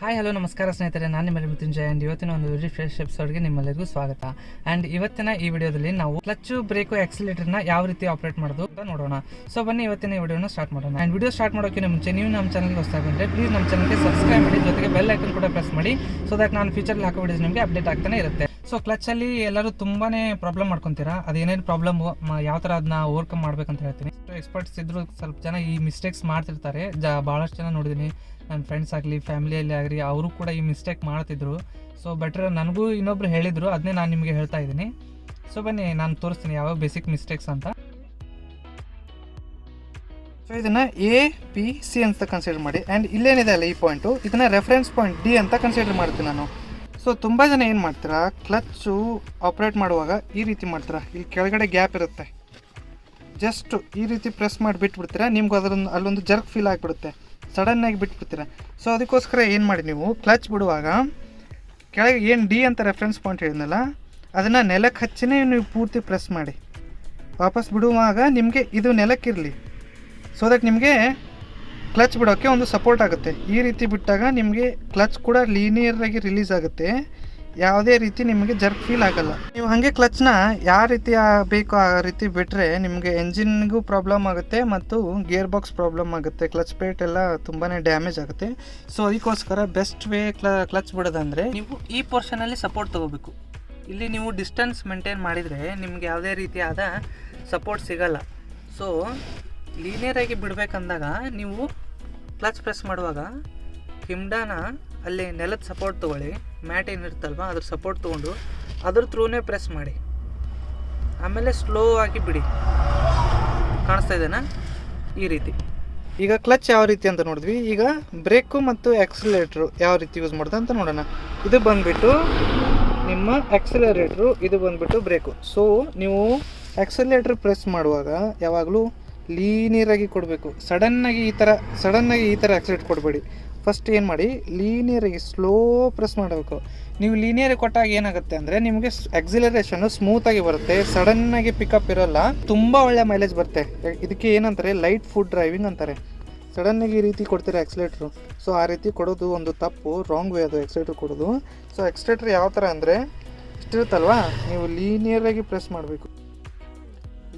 Hi hello ನಮಸ್ಕಾರ ಸ್ನೇಹಿತರೆ, ನಾನು ನಿಮ್ಮಲ್ಲಿ ಮೃತ್ಯುಂಜಯ ಆ್ಯಂಡ್ ಇವತ್ತಿನ ಒಂದು ವೆರಿ ಫ್ರೆಶ್ ಎಪಿಸೋಡ್ಗೆ ನಿಮ್ಮೆಲ್ಲರಿಗೂ ಸ್ವಾಗತ. ಆ್ಯಂಡ್ ಇವತ್ತಿನ ಈ ವಿಡಿಯೋದಲ್ಲಿ ನಾವು ಕ್ಲಚ್ ಬ್ರೇಕು ಆಕ್ಸಿಲೇಟರ್ನ ಯಾವ ರೀತಿ ಆಪರೇಟ್ ಮಾಡೋದು ಅಂತ ನೋಡೋಣ. ಸೊ ಬನ್ನಿ ಇವತ್ತಿನ ಈ ವಿಡಿಯೋನ ಸ್ಟಾರ್ಟ್ ಮಾಡೋಣ. ಆ್ಯಂಡ್ ವಿಡಿಯೋ ಸ್ಟಾರ್ಟ್ ಮಾಡೋಕ್ಕಿಂತ ಮುಂಚೆ ನೀವು ನಮ್ಮ ಚಾನಲ್ಗೆ ಹೊಸದಾಗಿ ಪ್ಲೀಸ್ ನಮ್ಮ ಚಾನಲ್ಗೆ ಸಬ್ಸ್ಕ್ರೈಬ್ ಮಾಡಿ, ಜೊತೆಗೆ ಬೆಲ್ ಐಕನ್ ಕೂಡ ಪ್ರೆಸ್ ಮಾಡಿ, ಸೊ ದಟ್ ನಾನು ಫ್ಯೂಚರ್ಲಿ ಹಾಕೋ ವಿಡಿಯೋಸ್ ನಿಮಗೆ ಅಪ್ಡೇಟ್ ಆಗ್ತಾನೆ ಇರುತ್ತೆ. ಸೊ ಕ್ಲಚ್ಚಲ್ಲಿ ಎಲ್ಲರೂ ತುಂಬಾ ಪ್ರಾಬ್ಲಮ್ ಮಾಡ್ಕೊತೀರಾ. ಅದೇನೇನು ಪ್ರಾಬ್ಲಮ್, ಯಾವ ಥರ ಅದನ್ನ ಓವರ್ಕಮ್ ಮಾಡ್ಬೇಕಂತ ಹೇಳ್ತೀನಿ. ಎಕ್ಸ್ಪರ್ಟ್ಸ್ ಇದ್ರು ಸ್ವಲ್ಪ ಜನ ಈ ಮಿಸ್ಟೇಕ್ಸ್ ಮಾಡ್ತಿರ್ತಾರೆ. ಭಾಳಷ್ಟು ಜನ ನೋಡಿದ್ದೀನಿ, ನನ್ನ ಫ್ರೆಂಡ್ಸ್ ಆಗಲಿ ಫ್ಯಾಮಿಲಿಯಲ್ಲಿ ಆಗಲಿ ಅವರು ಕೂಡ ಈ ಮಿಸ್ಟೇಕ್ ಮಾಡ್ತಿದ್ರು. ಸೊ ಬೆಟ್ರ್ ನನಗೂ ಇನ್ನೊಬ್ರು ಹೇಳಿದರು, ಅದನ್ನೇ ನಾನು ನಿಮಗೆ ಹೇಳ್ತಾ ಇದ್ದೀನಿ. ಸೊ ಬನ್ನಿ ನಾನು ತೋರಿಸ್ತೀನಿ ಯಾವ ಬೇಸಿಕ್ ಮಿಸ್ಟೇಕ್ಸ್ ಅಂತ. ಸೊ ಇದನ್ನು ABC ಅಂತ ಕನ್ಸಿಡರ್ ಮಾಡಿ. ಆ್ಯಂಡ್ ಇಲ್ಲೇನಿದೆ ಅಲ್ಲ ಈ ಪಾಯಿಂಟು, ಇದನ್ನು ರೆಫರೆನ್ಸ್ ಪಾಯಿಂಟ್ D ಅಂತ ಕನ್ಸಿಡರ್ ಮಾಡ್ತೀನಿ ನಾನು. ಸೊ ತುಂಬ ಜನ ಏನು ಮಾಡ್ತೀರಾ, ಕ್ಲಚ್ಚು ಆಪ್ರೇಟ್ ಮಾಡುವಾಗ ಈ ರೀತಿ ಮಾಡ್ತೀರಾ. ಇಲ್ಲಿ ಕೆಳಗಡೆ ಗ್ಯಾಪ್ ಇರುತ್ತೆ, ಜಸ್ಟ್ ಈ ರೀತಿ ಪ್ರೆಸ್ ಮಾಡಿ ಬಿಟ್ಬಿಡ್ತೀರಾ. ನಿಮ್ಗೆ ಅಲ್ಲೊಂದು ಜರ್ಕ್ ಫೀಲ್ ಆಗಿಬಿಡುತ್ತೆ, ಸಡನ್ನಾಗಿ ಬಿಟ್ಬಿಡ್ತೀರ. ಸೊ ಅದಕ್ಕೋಸ್ಕರ ಏನು ಮಾಡಿ, ನೀವು ಕ್ಲಚ್ ಬಿಡುವಾಗ ಕೆಳಗೆ ಏನು D ಅಂತ ರೆಫರೆನ್ಸ್ ಪಾಯಿಂಟ್ ಹೇಳಿದ್ನಲ್ಲ, ಅದನ್ನು ನೆಲಕ್ಕೆ ಹಚ್ಚಿನೇ ನೀವು ಪೂರ್ತಿ ಪ್ರೆಸ್ ಮಾಡಿ. ವಾಪಸ್ ಬಿಡುವಾಗ ನಿಮಗೆ ಇದು ನೆಲಕ್ಕಿರಲಿ, ಸೊ ದಟ್ ನಿಮಗೆ ಕ್ಲಚ್ ಬಿಡೋಕ್ಕೆ ಒಂದು ಸಪೋರ್ಟ್ ಆಗುತ್ತೆ. ಈ ರೀತಿ ಬಿಟ್ಟಾಗ ನಿಮಗೆ ಕ್ಲಚ್ ಕೂಡ ಲೀನಿಯರಾಗಿ ರಿಲೀಸ್ ಆಗುತ್ತೆ, ಯಾವುದೇ ರೀತಿ ನಿಮಗೆ ಜರ್ಕ್ ಫೀಲ್ ಆಗಲ್ಲ. ನೀವು ಹಾಗೆ ಕ್ಲಚ್ನ ಯಾವ ರೀತಿ ಬೇಕೋ ಆ ರೀತಿ ಬಿಟ್ಟರೆ ನಿಮಗೆ ಎಂಜಿನ್ಗೂ ಪ್ರಾಬ್ಲಮ್ ಆಗುತ್ತೆ ಮತ್ತು ಗೇರ್ ಬಾಕ್ಸ್ ಪ್ರಾಬ್ಲಮ್ ಆಗುತ್ತೆ, ಕ್ಲಚ್ ಪ್ಲೇಟ್ ಎಲ್ಲ ತುಂಬಾ ಡ್ಯಾಮೇಜ್ ಆಗುತ್ತೆ. ಸೊ ಅದಕ್ಕೋಸ್ಕರ ಬೆಸ್ಟ್ ವೇ ಕ್ಲಚ್ ಬಿಡೋದಂದರೆ ನೀವು ಈ ಪೋರ್ಷನಲ್ಲಿ ಸಪೋರ್ಟ್ ತೊಗೋಬೇಕು. ಇಲ್ಲಿ ನೀವು ಡಿಸ್ಟೆನ್ಸ್ ಮೇಂಟೈನ್ ಮಾಡಿದರೆ ನಿಮ್ಗೆ ಯಾವುದೇ ರೀತಿಯಾದ ಸಪೋರ್ಟ್ ಸಿಗಲ್ಲ. ಸೊ ಲೀನಿಯರಾಗಿ ಬಿಡಬೇಕಂದಾಗ ನೀವು ಕ್ಲಚ್ ಪ್ರೆಸ್ ಮಾಡುವಾಗ ಹಿಂಡಾನ ಅಲ್ಲಿ ನೆಲದ ಸಪೋರ್ಟ್ ತೊಗೊಳ್ಳಿ, ಮ್ಯಾಟ್ ಏನಿರುತ್ತಲ್ವ ಅದ್ರ ಸಪೋರ್ಟ್ ತೊಗೊಂಡು ಅದ್ರ ಥ್ರೂನೇ ಪ್ರೆಸ್ ಮಾಡಿ, ಆಮೇಲೆ ಸ್ಲೋ ಆಗಿ ಬಿಡಿ. ಕಾಣಿಸ್ತಾ ಇದೆನಾ ಈ ರೀತಿ. ಈಗ ಕ್ಲಚ್ ಯಾವ ರೀತಿ ಅಂತ ನೋಡಿದ್ವಿ, ಈಗ ಬ್ರೇಕು ಮತ್ತು ಆಕ್ಸಿಲರೇಟ್ರು ಯಾವ ರೀತಿ ಯೂಸ್ ಮಾಡೋದು ಅಂತ ನೋಡೋಣ. ಇದು ಬಂದುಬಿಟ್ಟು ನಿಮ್ಮ ಆಕ್ಸಿಲರೇಟ್ರು, ಇದು ಬಂದುಬಿಟ್ಟು ಬ್ರೇಕು. ಸೊ ನೀವು ಆಕ್ಸಿಲರೇಟ್ರ್ ಪ್ರೆಸ್ ಮಾಡುವಾಗ ಯಾವಾಗಲೂ ಲೀನಿಯರಾಗಿ ಕೊಡಬೇಕು. ಸಡನ್ನಾಗಿ ಈ ಥರ ಆಕ್ಸಿಲೇಟ್ ಕೊಡಬೇಡಿ. ಫಸ್ಟ್ ಏನು ಮಾಡಿ, ಲೀನಿಯರಾಗಿ ಸ್ಲೋ ಪ್ರೆಸ್ ಮಾಡಬೇಕು. ನೀವು ಲೀನಿಯರಾಗಿ ಕೊಟ್ಟಾಗ ಏನಾಗುತ್ತೆ ಅಂದರೆ ನಿಮಗೆ ಆಕ್ಸಿಲರೇಷನ್ನು ಸ್ಮೂತಾಗಿ ಬರುತ್ತೆ, ಸಡನ್ನಾಗಿ ಪಿಕಪ್ ಇರೋಲ್ಲ, ತುಂಬ ಒಳ್ಳೆ ಮೈಲೇಜ್ ಬರುತ್ತೆ. ಇದಕ್ಕೆ ಏನಂತಾರೆ, ಲೈಟ್ ಫುಡ್ ಡ್ರೈವಿಂಗ್ ಅಂತಾರೆ. ಸಡನ್ನಾಗಿ ಈ ರೀತಿ ಕೊಡ್ತೀರಾ ಆಕ್ಸಿಲೇಟ್ರು. ಸೊ ಆ ರೀತಿ ಕೊಡೋದು ಒಂದು ತಪ್ಪು, ರಾಂಗ್ ವೇ ಅದು ಆಕ್ಸಿಲೇಟ್ರ್ ಕೊಡೋದು. ಸೊ ಆಕ್ಸಿಲೇಟ್ರ್ ಯಾವ ಥರ ಅಂದರೆ ಇಷ್ಟಿರುತ್ತಲ್ವಾ, ನೀವು ಲೀನಿಯರಾಗಿ ಪ್ರೆಸ್ ಮಾಡಬೇಕು,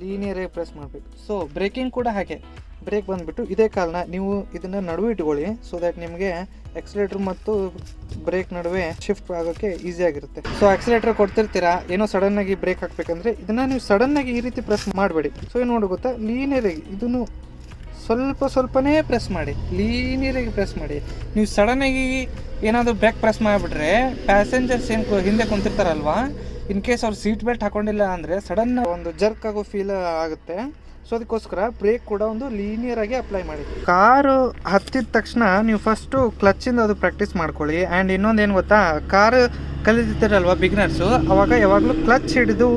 ಲೀನಿಯರಾಗಿ ಪ್ರೆಸ್ ಮಾಡಬೇಕು. ಸೊ ಬ್ರೇಕಿಂಗ್ ಕೂಡ ಹಾಗೆ, ಬ್ರೇಕ್ ಬಂದುಬಿಟ್ಟು ಇದೇ ಕಾಲನ ನೀವು ಇದನ್ನು ನಡುವೆ ಇಟ್ಕೊಳ್ಳಿ, ಸೊ ದ್ಯಾಟ್ ನಿಮಗೆ ಆಕ್ಸಿಲೇಟ್ರ್ ಮತ್ತು ಬ್ರೇಕ್ ನಡುವೆ ಶಿಫ್ಟ್ ಆಗೋಕ್ಕೆ ಈಸಿಯಾಗಿರುತ್ತೆ. ಸೊ ಆಕ್ಸಿಲೇಟ್ರ್ ಕೊಡ್ತಿರ್ತೀರಾ, ಏನೋ ಸಡನ್ನಾಗಿ ಬ್ರೇಕ್ ಹಾಕಬೇಕಂದ್ರೆ ಇದನ್ನು ನೀವು ಸಡನ್ನಾಗಿ ಈ ರೀತಿ ಪ್ರೆಸ್ ಮಾಡಬೇಡಿ. ಸೊ ಏನು ನೋಡಿ ಗೊತ್ತಾ, ಲೀನಿಯರಾಗಿ ಇದನ್ನು ಸ್ವಲ್ಪನೇ ಪ್ರೆಸ್ ಮಾಡಿ, ಲೀನಿಯರಾಗಿ ಪ್ರೆಸ್ ಮಾಡಿ. ನೀವು ಸಡನ್ನಾಗಿ ಏನಾದರೂ ಬ್ರೇಕ್ ಪ್ರೆಸ್ ಮಾಡಿಬಿಟ್ರೆ ಪ್ಯಾಸೆಂಜರ್ಸ್ ಏನು ಹಿಂದೆ ಕುಂತಿರ್ತಾರಲ್ವಾ, ಇನ್ ಕೇಸ್ ಅವ್ರು ಸೀಟ್ ಬೆಲ್ಟ್ ಹಾಕೊಂಡಿಲ್ಲ ಅಂದರೆ ಸಡನ್ ಒಂದು ಜರ್ಕ್ ಆಗೋ ಫೀಲ್ ಆಗುತ್ತೆ. ಸೊ ಅದಕ್ಕೋಸ್ಕರ ಬ್ರೇಕ್ ಕೂಡ ಒಂದು ಲೀನಿಯರ್ ಆಗಿ ಅಪ್ಲೈ ಮಾಡಿ. ಕಾರು ಹತ್ತಿದ ತಕ್ಷಣ ನೀವು ಫಸ್ಟು ಕ್ಲಚ್ಚಿಂದ ಅದು ಪ್ರಾಕ್ಟೀಸ್ ಮಾಡ್ಕೊಳ್ಳಿ. ಆ್ಯಂಡ್ ಇನ್ನೊಂದು ಏನು ಗೊತ್ತಾ, ಕಾರು ಕಲಿತಿರ್ತೀರಲ್ವ ಬಿಗ್ನರ್ಸು, ಅವಾಗ ಯಾವಾಗಲೂ ಕ್ಲಚ್ ಹಿಡಿದು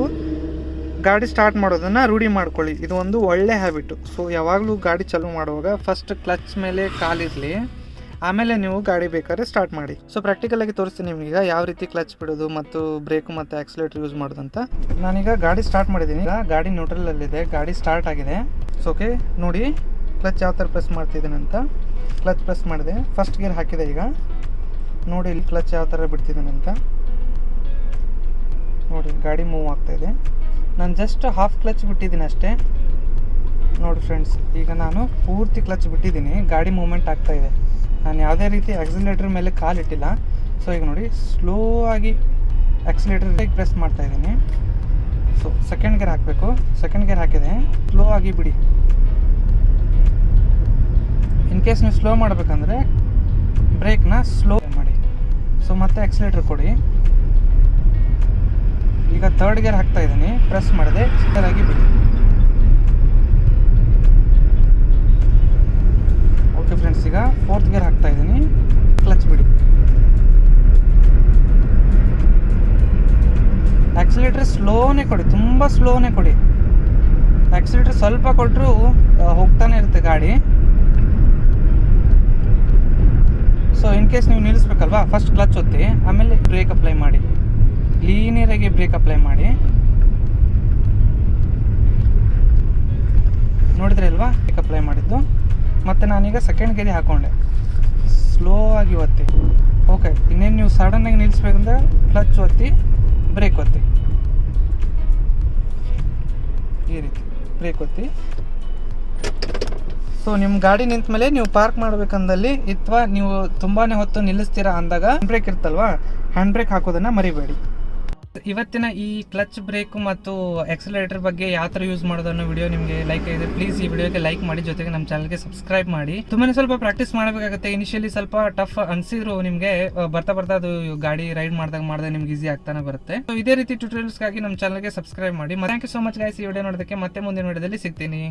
ಗಾಡಿ ಸ್ಟಾರ್ಟ್ ಮಾಡೋದನ್ನು ರೂಢಿ ಮಾಡ್ಕೊಳ್ಳಿ. ಇದು ಒಂದು ಒಳ್ಳೆ ಹ್ಯಾಬಿಟು. ಸೊ ಯಾವಾಗಲೂ ಗಾಡಿ ಚಾಲೂ ಮಾಡುವಾಗ ಫಸ್ಟ್ ಕ್ಲಚ್ ಮೇಲೆ ಕಾಲಿರಲಿ, ಆಮೇಲೆ ನೀವು ಗಾಡಿ ಬೇಕಾದ್ರೆ ಸ್ಟಾರ್ಟ್ ಮಾಡಿ. ಸೊ ಪ್ರಾಕ್ಟಿಕಲಾಗಿ ತೋರಿಸ್ತೀನಿ ನಿಮಗೀಗ ಯಾವ ರೀತಿ ಕ್ಲಚ್ ಬಿಡೋದು ಮತ್ತು ಬ್ರೇಕು ಮತ್ತು ಆಕ್ಸಿಲೇಟರ್ ಯೂಸ್ ಮಾಡೋದು ಅಂತ. ನಾನೀಗ ಗಾಡಿ ಸ್ಟಾರ್ಟ್ ಮಾಡಿದ್ದೀನಿ. ಈಗ ಗಾಡಿ ನ್ಯೂಟ್ರಲಲ್ಲಿದೆ, ಗಾಡಿ ಸ್ಟಾರ್ಟ್ ಆಗಿದೆ. ಸೊ ಓಕೆ ನೋಡಿ ಕ್ಲಚ್ ಯಾವ ಥರ ಪ್ರೆಸ್ ಮಾಡ್ತಿದ್ದೀನಿ ಅಂತ. ಕ್ಲಚ್ ಪ್ರೆಸ್ ಮಾಡಿದೆ, ಫಸ್ಟ್ ಗೇರ್ ಹಾಕಿದೆ. ಈಗ ನೋಡಿ ಇಲ್ಲಿ ಕ್ಲಚ್ ಯಾವ ಥರ ಬಿಡ್ತಿದ್ದೀನಿ ಅಂತ ನೋಡಿ, ಗಾಡಿ ಮೂವ್ ಆಗ್ತಾಯಿದೆ. ನಾನು ಜಸ್ಟ್ ಹಾಫ್ ಕ್ಲಚ್ ಬಿಟ್ಟಿದ್ದೀನಿ ಅಷ್ಟೇ. ನೋಡಿ ಫ್ರೆಂಡ್ಸ್, ಈಗ ನಾನು ಪೂರ್ತಿ ಕ್ಲಚ್ ಬಿಟ್ಟಿದ್ದೀನಿ, ಗಾಡಿ ಮೂವ್ಮೆಂಟ್ ಆಗ್ತಾಯಿದೆ. ನಾನು ಯಾವುದೇ ರೀತಿ ಆಕ್ಸಿಲೇಟರ್ ಮೇಲೆ ಕಾಲಿಟ್ಟಿಲ್ಲ. ಸೊ ಈಗ ನೋಡಿ ಸ್ಲೋ ಆಗಿ ಆಕ್ಸಿಲೇಟರ್ ಪ್ರೆಸ್ ಮಾಡ್ತಾಯಿದ್ದೀನಿ. ಸೊ ಸೆಕೆಂಡ್ ಗೇರ್ ಹಾಕಬೇಕು, ಸೆಕೆಂಡ್ ಗೇರ್ ಹಾಕಿದೆ, ಸ್ಲೋ ಆಗಿ ಬಿಡಿ. ಇನ್ ಕೇಸ್ ನೀವು ಸ್ಲೋ ಮಾಡಬೇಕಂದ್ರೆ ಬ್ರೇಕ್ನ ಸ್ಲೋ ಮಾಡಿ. ಸೊ ಮತ್ತೆ ಆಕ್ಸಿಲೇಟರ್ ಕೊಡಿ. ಈಗ ಥರ್ಡ್ ಗೇರ್ ಹಾಕ್ತಾಯಿದ್ದೀನಿ, ಪ್ರೆಸ್ ಮಾಡಿದೆ, ಆಗಿ ಬಿಡಿ. ಓಕೆ ಫ್ರೆಂಡ್ಸ್, ಈಗ ಫೋರ್ತ್ ಗೇರ್ ಹಾಕ್ತಾ ಇದ್ದೀನಿ, ಕ್ಲಚ್ ಬಿಡಿ. ಆಕ್ಸಿಲೇಟರ್ ಸ್ಲೋನೇ ಕೊಡಿ, ತುಂಬ ಸ್ಲೋನೇ ಕೊಡಿ. ಆಕ್ಸಿಲೇಟರ್ ಸ್ವಲ್ಪ ಕೊಟ್ಟರು ಹೋಗ್ತಾನೆ ಇರುತ್ತೆ ಗಾಡಿ. ಸೊ ಇನ್ ಕೇಸ್ ನೀವು ನಿಲ್ಲಿಸ್ಬೇಕಲ್ವಾ, ಫಸ್ಟ್ ಕ್ಲಚ್ ಒತ್ತಿ, ಆಮೇಲೆ ಬ್ರೇಕ್ ಅಪ್ಲೈ ಮಾಡಿ, ಲೀನಿಯರಾಗಿ ಬ್ರೇಕ್ ಅಪ್ಲೈ ಮಾಡಿ. ನೋಡಿದ್ರೆ ಅಲ್ವಾ ಬ್ರೇಕ್ ಅಪ್ಲೈ ಮಾಡಿದ್ದು. ಮತ್ತು ನಾನೀಗ ಸೆಕೆಂಡ್ ಗೇರ್ ಹಾಕ್ಕೊಂಡೆ. ಸ್ಲೋ ಆಗಿ ಒತ್ತಿ. ಓಕೆ, ಇನ್ನೇನು ನೀವು ಸಡನ್ನಾಗಿ ನಿಲ್ಲಿಸ್ಬೇಕಂದ್ರೆ ಕ್ಲಚ್ ಒತ್ತಿ, ಬ್ರೇಕ್ ಒತ್ತಿ, ಈ ರೀತಿ ಬ್ರೇಕ್ ಒತ್ತಿ. ಸೊ ನಿಮ್ಮ ಗಾಡಿ ನಿಂತ ಮೇಲೆ ನೀವು ಪಾರ್ಕ್ ಮಾಡ್ಬೇಕಂದಲ್ಲಿ ಅಥವಾ ನೀವು ತುಂಬಾ ಹೊತ್ತು ನಿಲ್ಲಿಸ್ತೀರಾ ಅಂದಾಗ ಬ್ರೇಕ್ ಇರ್ತಲ್ವಾ, ಹ್ಯಾಂಡ್ ಬ್ರೇಕ್ ಹಾಕೋದನ್ನು ಮರಿಬೇಡಿ. ಇವತ್ತಿನ ಈ ಕ್ಲಚ್ ಬ್ರೇಕ್ ಮತ್ತು ಎಕ್ಸಲರೇಟರ್ ಬಗ್ಗೆ ಯಾವ ಥರ ಯೂಸ್ ಮಾಡೋದು ಅನ್ನೋ ವಿಡಿಯೋ ನಿಮಗೆ ಲೈಕ್ ಆಗಿದೆ, ಪ್ಲೀಸ್ ಈ ವಿಡಿಯೋಗೆ ಲೈಕ್ ಮಾಡಿ, ಜೊತೆಗೆ ನಮ್ಮ ಚಾನಲ್ಗೆ ಸಬ್ಸ್ಕ್ರೈಬ್ ಮಾಡಿ. ತುಂಬಾ ಸ್ವಲ್ಪ ಪ್ರಾಕ್ಟೀಸ್ ಮಾಡಬೇಕಾಗುತ್ತೆ. ಇನಿಷಿಯಲಿ ಸ್ವಲ್ಪ ಟಫ್ ಅನ್ಸಿದ್ರು ನಿಮಗೆ, ಬರ್ತಾ ಬರ್ತಾ ಅದು ಗಾಡಿ ರೈಡ್ ಮಾಡಿದಾಗ ನಿಮ್ಗೆ ಈಸಿ ಆಗ್ತಾನೆ ಬರುತ್ತೆ. ಸೊ ಇದೇ ರೀತಿ ಟ್ಯೂಟೋರಿಯಲ್ಸ್ಗಾಗಿ ನಮ್ಮ ಚಾನಲ್ಗೆ ಸಬ್ಸ್ಕ್ರೈಬ್ ಮಾಡಿ. Thank you so much guys ಈ ವಿಡಿಯೋ ನೋಡೋದಕ್ಕೆ. ಮತ್ತೆ ಮುಂದಿನ ವಿಡಿಯೋದಲ್ಲಿ ಸಿಗ್ತೀನಿ.